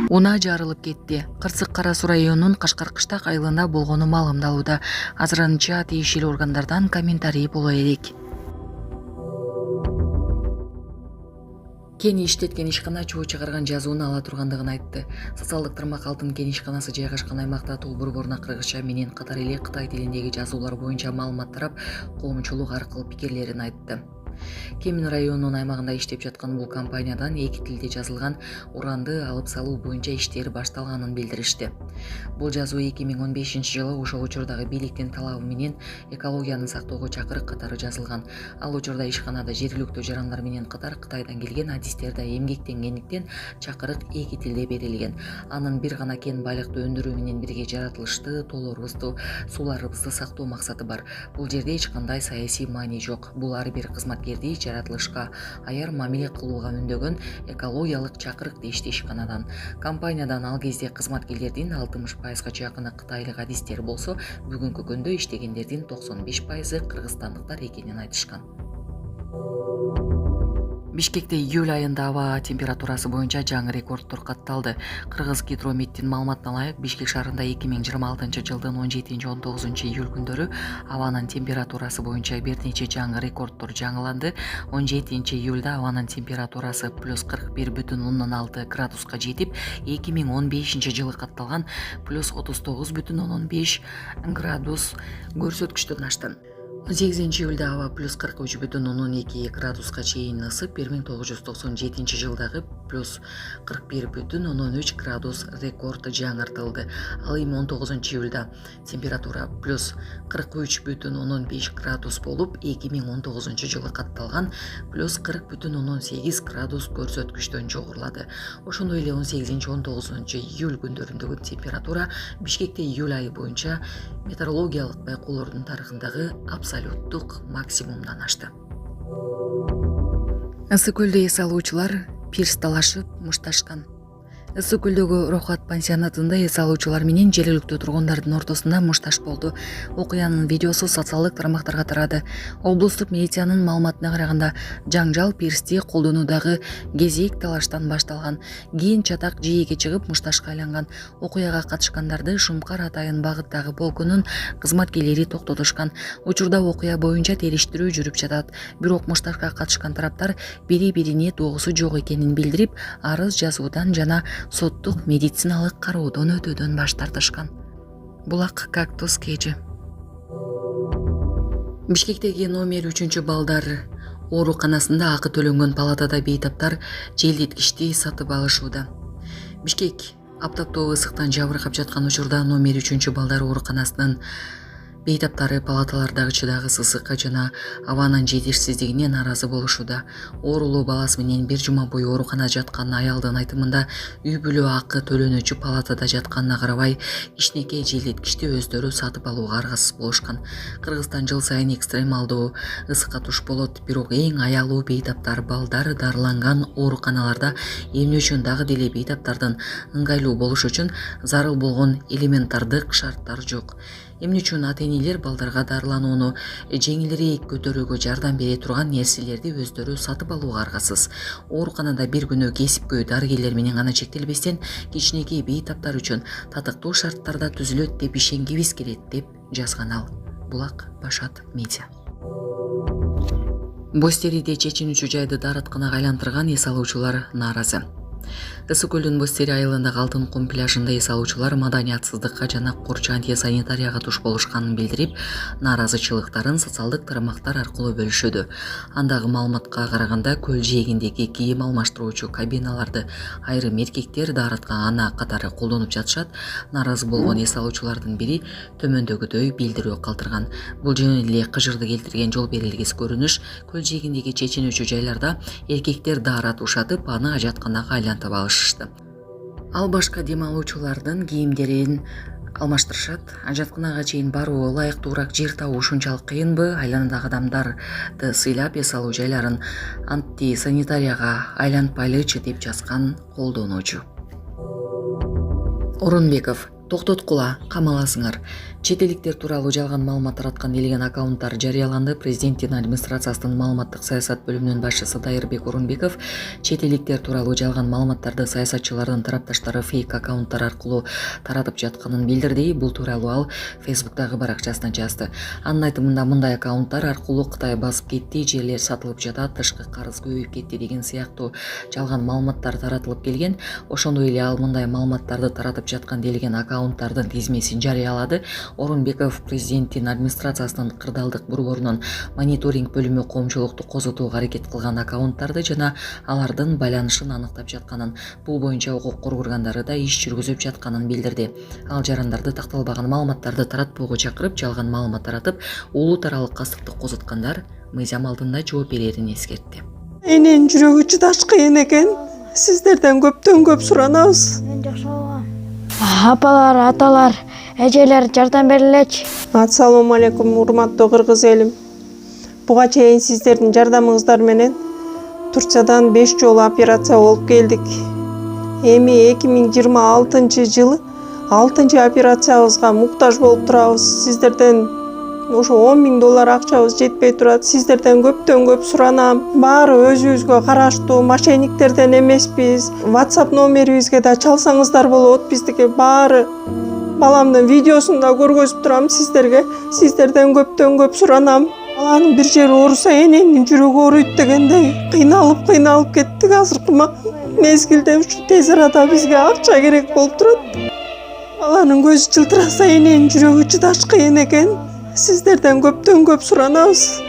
Унаа жарылып кетти. Кырсык Кара Суу районунун Кашкар Кыштак айылында болгону маалымдалууда. Азырынча тийиштүү органдардан комментарий боло элек. Кен иштеткен ишкана чуу чыгарган жазууну ала тургандыгын айтты. Социалдык тармак Алтын кен ишканасы жайгашкан аймакта Толбор-Борна кыргызча менен катар эле Кытай тилиндеги жазуулар боюнча маалымат тарап, коомчулук аркылуу пикирлерин айтты. Кемин районунун аймагында иштеп жаткан бул компаниядан эки тилде жазылган уранды алып салуу боюнча иштери башталганын билдиришти. Бул жазуу 2015-жылы ошол учурдагы бийликтин талабы менен экологияны сактоого чакырык катары жазылган. Ал учурда ишканада жергиликтүү жарандар менен катар Кытайдан келген адистер да эмгектенгендиктен чакырык эки тилде берилген. Анын бир гана кен байлыкты өндүрүү менен бирге жаратылышты, тоолорубузду, сууларыбызды сактоо максаты бар. Бул жерде эч кандай саясий маани жок. Бул ар бир кызматкерди жаратылышка аяр мамиле кылууга үндөгөн экологиялык чакырык дешти ишканадан. Компаниядан ал кезде кызматкерлердин 60%га жакыны кытайлык адистер болсо, бүгүнкү күндө иштегендердин 95% кыргызстандыктар экенин айтышкан. Бишкекте июль айында аба температурасы боюнча жаңы рекордтор катталды. Кыргыз Гидрометтин маалыматына ылайык, Бишкек шаарында 2026-жылдын 17-19 июль күндөрү абанын температурасы боюнча бир нече жаңы рекордтор жаңыланды. 17 июлда абанын температурасы плюс 41,6 градуска жетип, 2015-жылы катталган плюс 39,5 градус көрсөткүчтөн ашты. 18 июлда аба плюс 43,2 градуска чейин ысып, 1997 жылдагы плюс 41,3 градус рекорд жаңыртылды. Ал эми 19 июлда температура плюс 43,5 градус болуп, 2019 жылы катталган плюс 40,8 градус көрсөткүчтөн жогорулады. Ошондой эле 18-19 июль күндөрүндөгү температура Бишкекте июль айы боюнча метеорологиялык байкоолордун тарыхындагы абсолюттук максимумдан ашты. Ысык көлдө эс алуучулар пирс талашып мушташкан. Ысык көлдөгү Рохат пансионатында эс алуучулар менен жергиликтүү тургундардын ортосунда мушташ болду. Окуянын видеосу социалдык тармактарга тарады. Облустук милициянын маалыматына караганда, жаңжал пирсти колдонуудагы кезек талаштан башталган. Кийин чатак жээкке чыгып мушташка айланган. Окуяга катышкандарды Шумкар Атайын багыттагы полкунун кызматкерлери токтотушкан. Учурда окуя боюнча териштирүү жүрүп жатат. Бирок мушташка катышкан тараптар бири-бирине тогусу жок экенин билдирип, арыз жазуудан жана соттук медициналык кароодон өтөөдөн баш тартышкан. Булак Кактус кежи. Бишкектеги номер 3-балдар ооруканасында акы төлөнгөн палатада бейтаптар желдеткичти сатып алышууда. Бишкек аптаптуу ысыктан жабыркап жаткан учурда номер 3-балдар ооруканасынын бейтаптары палаталардагычыдагы ысыкка жана абанын жетишсиздигине нааразы болушууда. Оорулуу баласы менен бир жума бою ооруканада жаткан аялдын айтымында, үй бүлө акы төлөнүүчү палатада жатканына карабай, кичинекей желдеткичти өздөрү сатып алууга аргасыз болушкан. Кыргызстан жыл сайын экстремалдуу ысыкка туш болот, бирок эң аялуу бейтаптар балдар дарыланган ооруканаларда эмне үчүн дагы деле бейтаптардын ыңгайлуу болушу үчүн зарыл болгон элементардык шарттар жок. Эмне үчүн ата-энелер балдарга дарыланууну жеңилирээк көтөрүүгө жардам бере турган нерселерди өздөрү сатып алууга аргасыз. Ооруканада бир күнү кесипкөй дарыгерлер менен гана чектелбестен, кичинекей бейтаптар үчүн татыктуу шарттарда түзүлөт деп ишенгибиз келет, деп жазган ал. Булак Башат Медиа. Боз териде чечинүүчү жайды дарытканага айлантырган эс алуучулар нааразы. Ысык көлдүн Боз тери айылындагы Алтын кум пляжында эс алуучулар маданиятсыздыкка жана корчу антисанитарияга туш болушканын билдирип, нааразычылыктарын социалдык тармактар аркылуу бөлүшүүдө. Андагы маалыматка караганда, көл жээгиндеги кийим алмаштыруучу кабиналарды айрым эркектер дарыткан катары колдонуп жатышат. Нааразы болгон эс алуучулардын бири төмөндөгүдөй билдирүү калтырган. Бул жөн эле кыжырды келтирген жол берилгис көрүнүш. Көл жээгиндеги чечинүүчү жайларда эркектер даарат ушатып, аны ажатканага айлантып алышышты. Ал башка дем алуучулардын кийимдерин алмаштырышат. Ажатканага чейин баруу ылайыктуураак жер табуу ушунчалык кыйынбы? Айланадагы адамдарды сыйлап эс алуу жайларын антисанитарияга айлантпайлычы, деп жазган колдонуучу. Орунбеков: токтоткула, камаласыңар. Чет элдиктер тууралуу жалган маалымат тараткан делген аккаунттар жарыяланды. Президенттин администрациясынын маалыматтык саясат бөлүмүнүн башчысы Дайырбек Орунбеков чет элдиктер тууралуу жалган маалыматтарды саясатчылардын тарапташтары фейк аккаунттар аркылуу таратып жатканын билдирди. Бул тууралуу ал Facebook'тагы баракчасына жазды. Анын айтымында мындай аккаунттар аркылуу Кытай басып кетти, жерлер сатылып жатат, тышкы карыз көбөйүп кетти деген сыяктуу жалган маалыматтар таратылып келген. Ошондой эле ал мындай маалыматтарды таратып жаткан делген аккаунттардын тизмесин жарыялады. Орунбеков президенттин администрациясынын кырдаалдык борборунун мониторинг бөлүмү коомчулукту козотууга аракет кылган аккаунттарды жана алардын байланышын аныктап жатканын, бул боюнча укук коргоогундары да иш жүргүзүп жатканын билдирди. Ал жарандарды такталбаган маалыматтарды таратпоого чакырып, жалган маалымат таратып, улут аралык кастыктык козоткондар мыйзам алдында жооп берерин эскертти. Эненин жүрөгү чыдаш кыйын экен. Сиздерден көптөн көп суранабыз. Апалар, аталар, эжелер жардам берилечи. Ассалому алейкум, урматтуу кыргыз элим. Буга чейин сиздердин жардамыңыздар менен Турциядан 5 жолу операция болуп келдик. Эми 2026-жылы 6-чы операциябызга муктаж болуп турабыз. Сиздерден ошо $10.000 акчабыз жетпей турат. Сиздерден көптөн көп суранам. Баары өзүбүзгө караштуу, мошенниктерден эмеспиз. WhatsApp номерибизге да чалсаңыздар болот. Биздики баары баламдын видеосун да көргөзүп турам сиздерге. Сиздерден көптөн көп суранам. Баланын бир жери ооруса эненин жүрөгү ооруйт дегендей кыйналып кеттик. Азыркы мезгилде ушу тез арада бизге акча керек болуп турат. Баланын көзү жылтыраса эненин жүрөгү чыдаш кыйын экен. Сиздерден көптөн көп суранабыз.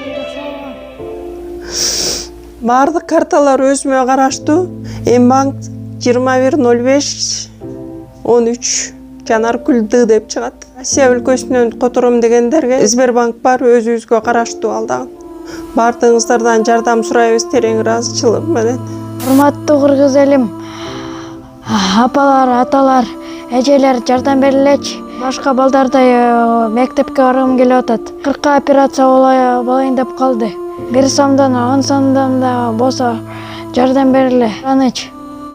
Баардык карталар өзүмө караштуу. Мбанк 210513 Жанаркүл Д деп чыгат. Россия өлкөсүнөн котором дегендерге Сбербанк бар, өзүбүзгө караштуу ал дагы. Баардыгыңыздардан жардам сурайбыз терең ыраазычылык менен. Урматтуу кыргыз элим, апалар, аталар, эжелер жардам берилечи. Башка балдардай мектепке баргым келип атат. 40 операция болайын деп калды. 1 сомдон 10 сомдон да болсо жардам бериле. Аныч.